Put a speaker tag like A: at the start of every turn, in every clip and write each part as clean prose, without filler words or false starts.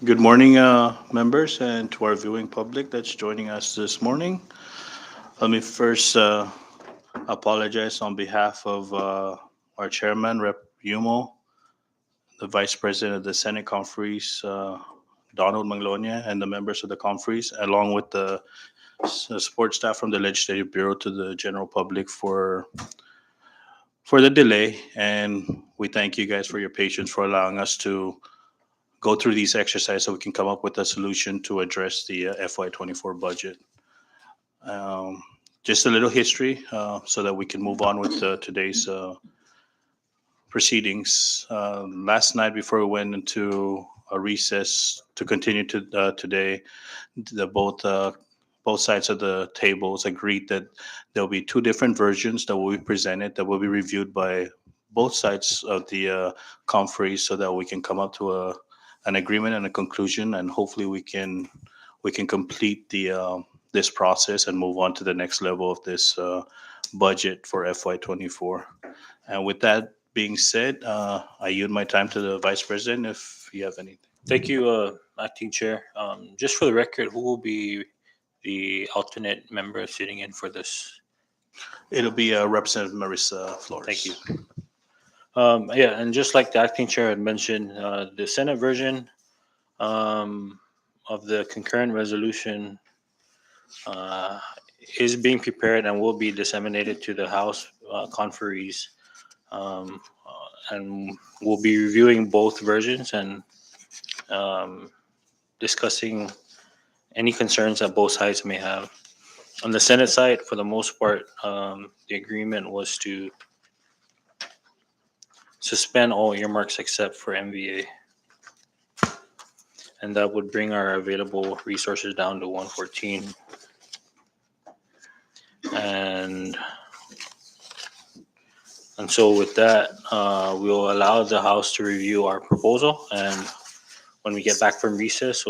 A: Good morning, members, and to our viewing public that's joining us this morning. Let me first apologize on behalf of our chairman, Rep. Yumo, the vice president of the Senate Conference, Donald Manglonia, and the members of the conference, along with the support staff from the Legislative Bureau to the general public for the delay. And we thank you guys for your patience for allowing us to go through these exercises so we can come up with a solution to address the FY24 budget. Um, just a little history so that we can move on with today's proceedings. Last night, before we went into a recess to continue to today, both sides of the tables agreed that there will be two different versions that will be presented that will be reviewed by both sides of the conference so that we can come up to an agreement and a conclusion, and hopefully we can complete the this process and move on to the next level of this budget for FY24. And with that being said, I yield my time to the vice president if you have anything.
B: Thank you, Acting Chair. Just for the record, who will be the alternate member sitting in for this?
A: It'll be Representative Marissa Flores.
B: Thank you. Yeah, and just like the Acting Chair had mentioned, the Senate version of the concurrent resolution uh, is being prepared and will be disseminated to the House conferees. And we'll be reviewing both versions and um, discussing any concerns that both sides may have. On the Senate side, for the most part, the agreement was to suspend all earmarks except for MVA, and that would bring our available resources down to 114. And and so with that, we'll allow the House to review our proposal, and when we get back from recess,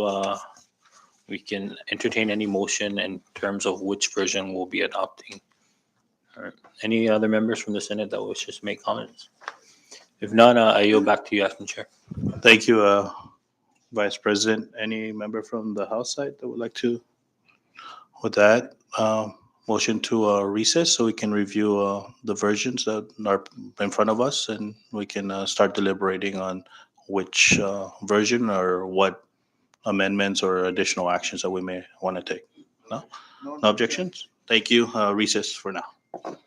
B: we can entertain any motion in terms of which version we'll be adopting. All right. Any other members from the Senate that wishes to make comments? If not, I yield back to you, Acting Chair.
A: Thank you, Vice President. Any member from the House side that would like to? With that, motion to recess so we can review the versions that are in front of us and we can start deliberating on which version or what amendments or additional actions that we may want to take. No? No objections? Thank you. Recess for now.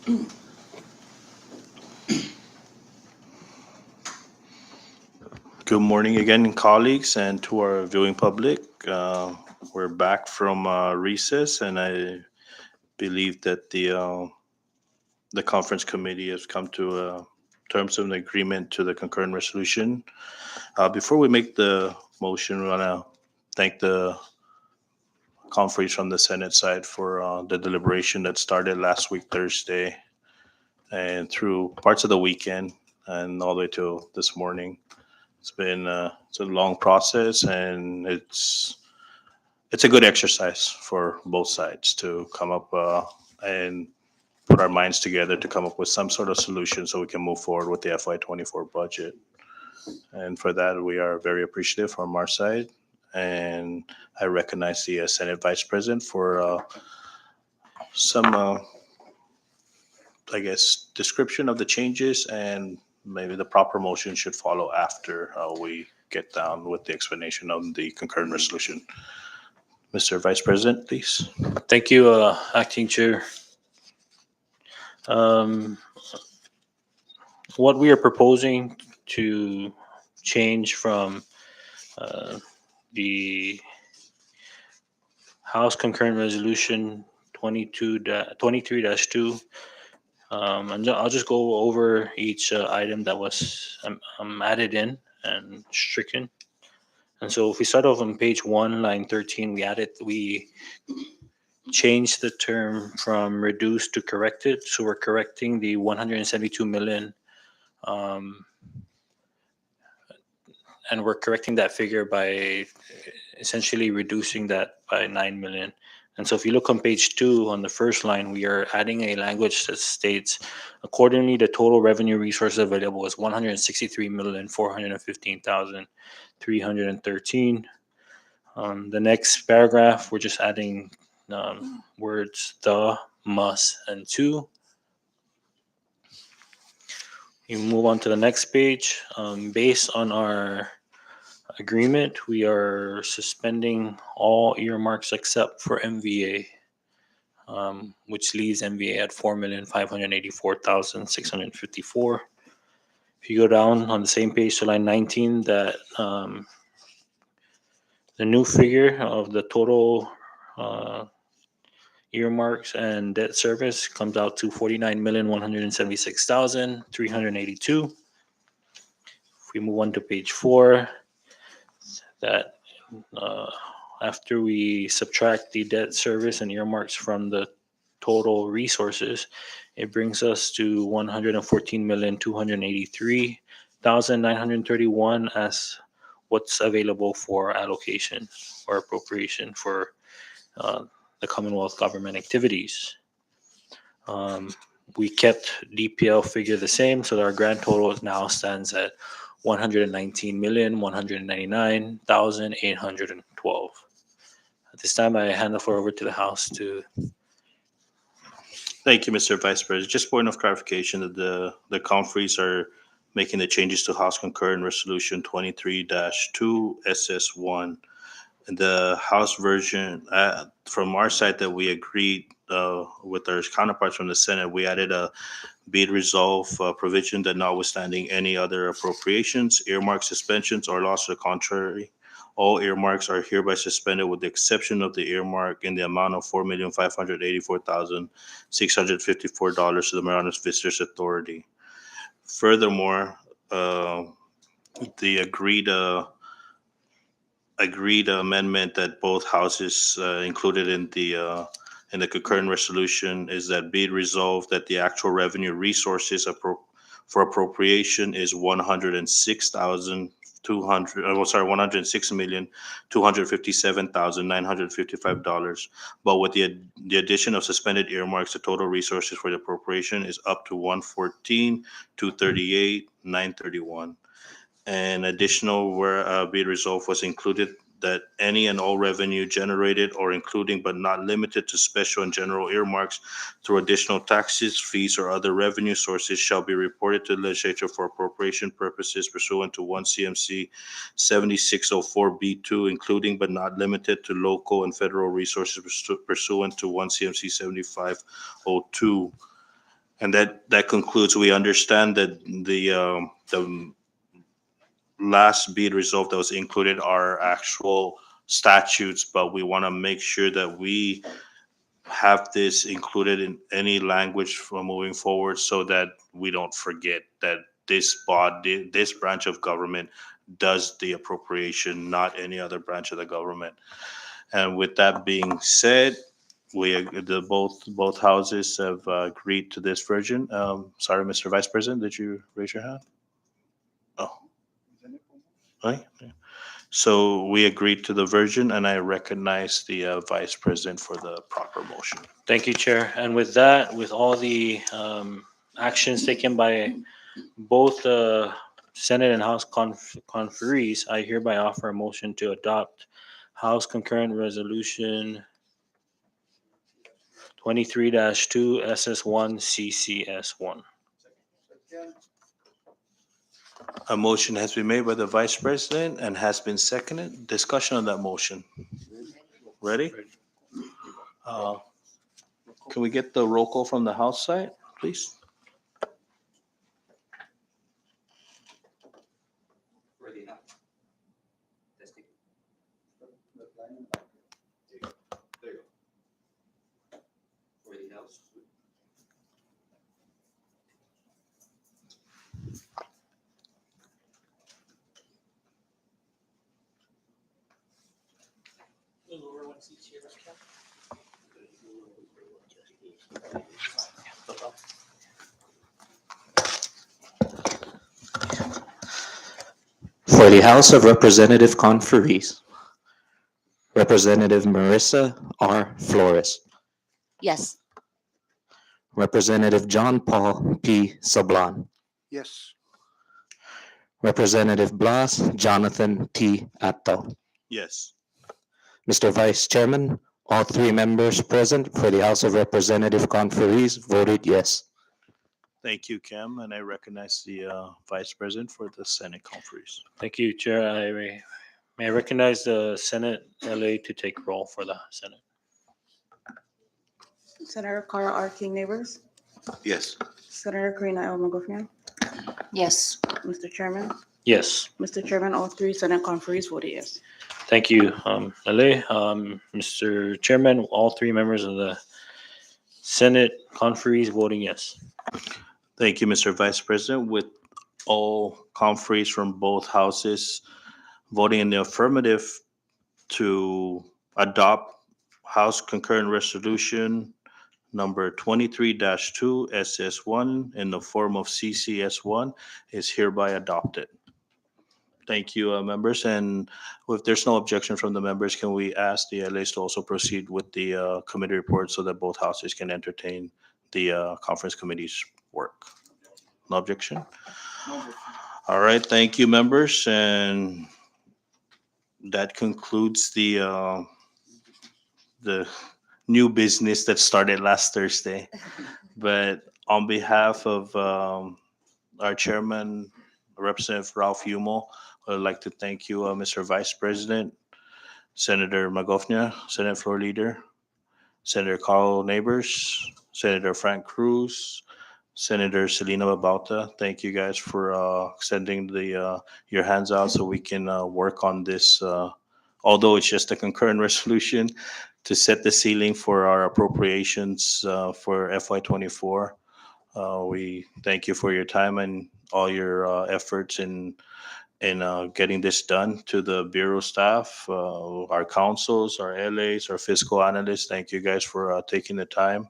A: Good morning again, colleagues, and to our viewing public. We're back from recess, and I believe that the conference committee has come to terms of an agreement to the concurrent resolution. Before we make the motion, we want to thank the conferees from the Senate side for the deliberation that started last week, Thursday, and through parts of the weekend and all the way to this morning. It's a long process, and it's a good exercise for both sides to come up and put our minds together to come up with some sort of solution so we can move forward with the FY24 budget. And for that, we are very appreciative from our side. And I recognize the Senate Vice President for some, I guess, description of the changes, and maybe the proper motion should follow after we get down with the explanation of the concurrent resolution. Mr. Vice President, please.
B: Thank you, Acting Chair. Um, what we are proposing to change from the House Concurrent Resolution 23-2. And I'll just go over each item that was added in and stricken. And so if we start off on page 1, line 13, we changed the term from reduced to corrected. So we're correcting the 172 million, and we're correcting that figure by essentially reducing that by 9 million. And so if you look on page 2, on the first line, we are adding a language that states, accordingly, the total revenue resources available is 163,415,313. The next paragraph, we're just adding words the, must, and to. You move on to the next page. Based on our agreement, we are suspending all earmarks except for MVA, which leaves MVA at 4,584,654. If you go down on the same page to line 19, that the new figure of the total earmarks and debt service comes out to 49,176,382. If we move on to page 4, that after we subtract the debt service and earmarks from the total resources, it brings us to 114,283,931 as what's available for allocation or appropriation for the Commonwealth government activities. We kept DPL figure the same, so our grand total now stands at 119,199,812. At this time, I hand the floor over to the House to.
A: Thank you, Mr. Vice President. Just point of clarification that the conferees are making the changes to House Concurrent Resolution 23-2 SS1. And the House version, from our side that we agreed with our counterparts from the Senate, we added a be it resolved provision that notwithstanding any other appropriations, earmark suspensions, or loss to the contrary, all earmarks are hereby suspended with the exception of the earmark in the amount of $4,584,654 to the Marianas Visitors Authority. Furthermore, the agreed amendment that both houses included in the concurrent resolution is that be it resolved that the actual revenue resources for appropriation is $106,257,955. But with the addition of suspended earmarks, the total resources for the appropriation is up to $114,238,931. And additional where be it resolved was included that any and all revenue generated or including but not limited to special and general earmarks through additional taxes, fees, or other revenue sources shall be reported to the legislature for appropriation purposes pursuant to 1 CMC 7604B2, including but not limited to local and federal resources pursuant to 1 CMC 7502. And that concludes. We understand that the last bid result that was included are actual statutes, but we want to make sure that we have this included in any language for moving forward so that we don't forget that this branch of government does the appropriation, not any other branch of the government. And with that being said, both houses have agreed to this version. Sorry, Mr. Vice President, did you raise your hand? Oh, right. So we agreed to the version, and I recognize the Vice President for the proper motion.
B: Thank you, Chair. And with that, with all the actions taken by both the Senate and House conferees, I hereby offer a motion to adopt House Concurrent Resolution 23-2 SS1 CCS1.
A: A motion has been made by the Vice President and has been seconded. Discussion on that motion. Ready? Uh, Can we get the roll call from the House side, please?
C: For the House of Representative Conferees, Representative Marissa R. Flores,
D: Yes.
C: Representative John Paul P. Sablan,
E: Yes.
C: Representative Blas Jonathan T. Attal.
A: Yes.
C: Mr. Vice Chairman, all three members present for the House of Representative Conferees voted yes.
A: Thank you, Cam, and I recognize the Vice President for the Senate conference.
B: Thank you, Chair. May I recognize the Senate LA to take roll for the Senate.
F: Senator Carl R. King Neighbors,
A: Yes.
F: Senator Karina L. Magofnia,
D: Yes.
F: Mr. Chairman.
B: Yes.
F: Mr. Chairman, all three Senate conferees voted yes.
B: Thank you, LA. Mr. Chairman, all three members of the Senate conferees voting yes.
A: Thank you, Mr. Vice President. With all conferees from both houses voting in the affirmative to adopt House Concurrent Resolution number 23-2 SS1 in the form of CCS1 is hereby adopted. Thank you, members. And if there's no objection from the members, can we ask the LAs to also proceed with the committee report so that both houses can entertain the conference committee's work? No objection? All right, thank you, members. And that concludes the new business that started last Thursday. But on behalf of our chairman, Representative Ralph Humel, I'd like to thank you, Mr. Vice President, Senator Magofnia, Senate Floor Leader, Senator Carl Neighbors, Senator Frank Cruz, Senator Selena Babauta. Thank you guys for extending your hands out so we can work on this, although it's just a concurrent resolution to set the ceiling for our appropriations for FY24. We thank you for your time and all your efforts in getting this done. To the Bureau staff, our councils, our LAs, our fiscal analysts, thank you guys for taking the time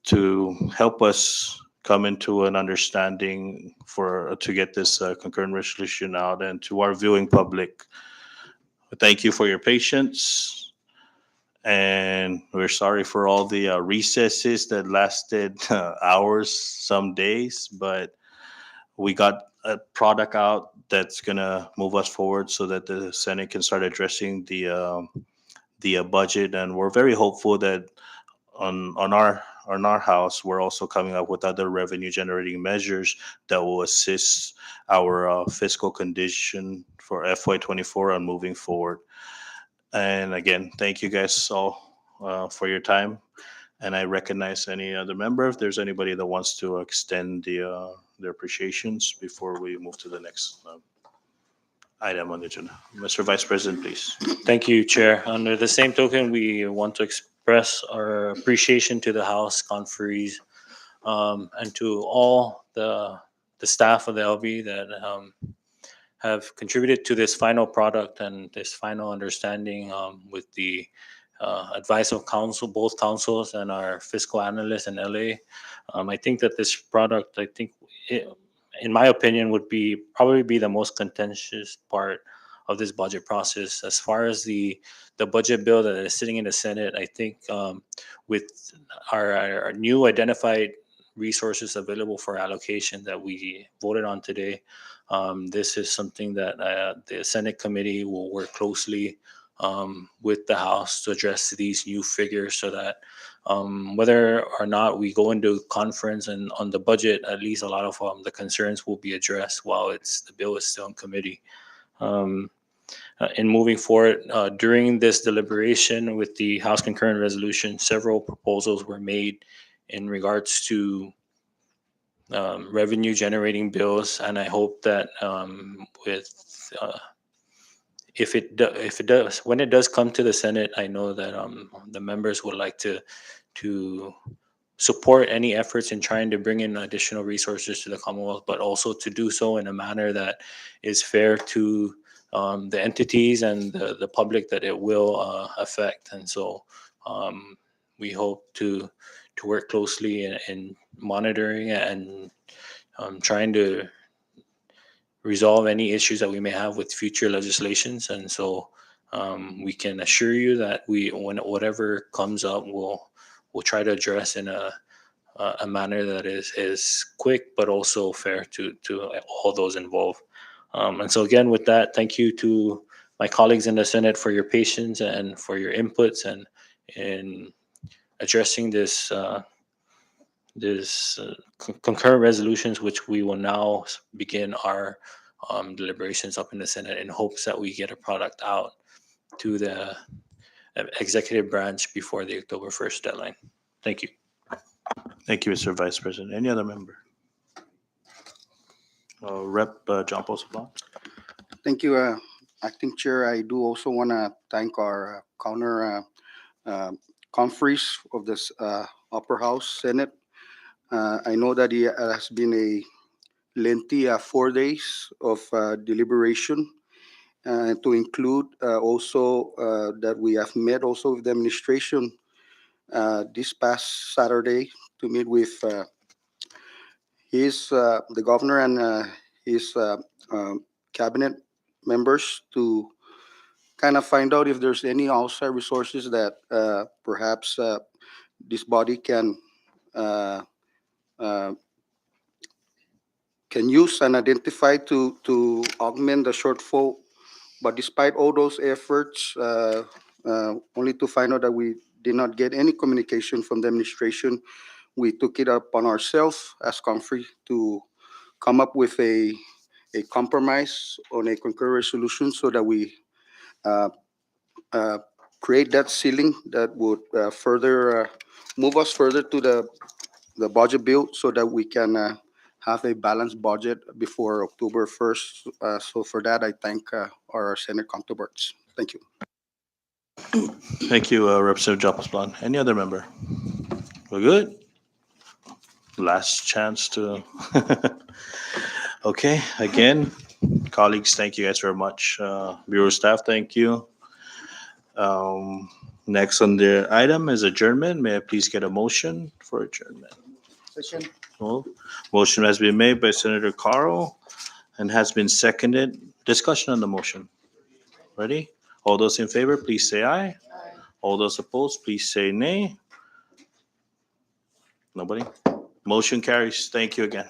A: to help us come into an understanding to get this concurrent resolution out. And to our viewing public, thank you for your patience. And we're sorry for all the recesses that lasted hours, some days, but we got a product out that's gonna move us forward so that the Senate can start addressing the budget. And we're very hopeful that on our house, we're also coming up with other revenue generating measures that will assist our fiscal condition for FY24 and moving forward. And again, thank you guys all for your time. And I recognize any other member, if there's anybody that wants to extend their appreciations before we move to the next item on the agenda. Mr. Vice President, please.
B: Thank you, Chair. Under the same token, we want to express our appreciation to the House conferees and to all the staff of the LB that have contributed to this final product and this final understanding with the advice of council, both councils and our fiscal analyst in LA. I think that this product, in my opinion, would probably be the most contentious part of this budget process. As far as the budget bill that is sitting in the Senate, I think with our new identified resources available for allocation that we voted on today, this is something that the Senate committee will work closely with the House to address these new figures so that whether or not we go into conference and on the budget, at least a lot of the concerns will be addressed while the bill is still in committee. In moving forward, during this deliberation with the House concurrent resolution, several proposals were made in regards to revenue generating bills, and I hope that if it does, when it does come to the Senate, I know that the members would like to support any efforts in trying to bring in additional resources to the Commonwealth, but also to do so in a manner that is fair to the entities and the public that it will affect. And so we hope to work closely in monitoring and trying to resolve any issues that we may have with future legislations. And so we can assure you that whatever comes up, we'll try to address in a manner that is quick but also fair to all those involved. And so again, with that, thank you to my colleagues in the Senate for your patience and for your inputs and in addressing this concurrent resolutions, which we will now begin our deliberations up in the Senate in hopes that we get a product out to the executive branch before the October 1st deadline. Thank you.
A: Thank you, Mr. Vice President. Any other member? Rep. John Posabon.
E: Thank you, Acting Chair. I do also want to thank our counter conferees of this Upper House Senate. I know that it has been a lengthy 4 days of deliberation, to include also that we have met also with the administration this past Saturday to meet with the governor and his cabinet members to kind of find out if there's any outside resources that perhaps this body can use and identify to augment the shortfall. But despite all those efforts, only to find out that we did not get any communication from the administration, we took it upon ourselves as conferee to come up with a compromise on a concurrent resolution so that we create that ceiling that would further move us further to the budget bill so that we can have a balanced budget before October 1st. So for that, I thank our Senate counterparts. Thank you.
A: Thank you, Representative John Posabon. Any other member? We're good? Last chance to. Okay, again, colleagues, thank you guys very much. Bureau staff, thank you. Next on the item is adjournment. May I please get a motion for adjournment? Motion has been made by Senator Carl and has been seconded. Discussion on the motion. Ready? All those in favor, please say aye. All those opposed, please say nay. Nobody? Motion carries. Thank you again.